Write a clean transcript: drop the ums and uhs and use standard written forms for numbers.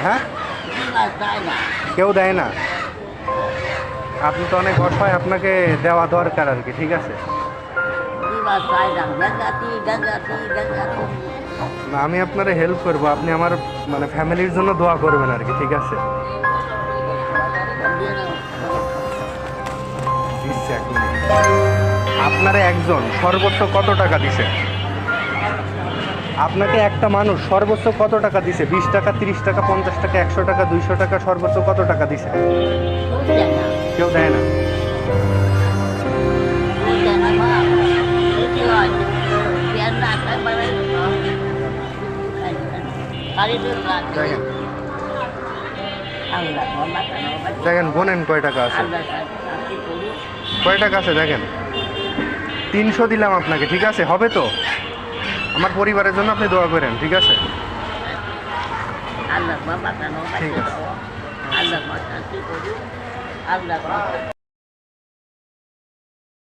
হ্যাঁ, কেউ দেয় না। আপনি তো অনেক অসহায়, আপনাকে দেওয়া দরকার আর কি। ঠিক আছে, না আমি আপনারে হেল্প করবো, আপনি আমার মানে ফ্যামিলির জন্য দোয়া করবেন আর কি। ঠিক আছে, দিচ্ছে 1 মিনিট। আপনারে একজন সর্বোচ্চ কত টাকা দিছে? আপনাকে একটা মানুষ সর্বোচ্চ কত টাকা দিছে? 20 টাকা, 30 টাকা, 50 টাকা, 100 টাকা, 200 টাকা, সর্বোচ্চ কত টাকা দিছে? কেউ দেয় না। দেখেন দেখেন গোনেন কয় টাকা আছে, কয় টাকা আছে দেখেন। 300 দিলাম আপনাকে। ঠিক আছে, হবে তো? আমার পরিবারের জন্য আপনি দোয়া করেন। ঠিক আছে, ঠিক আছে।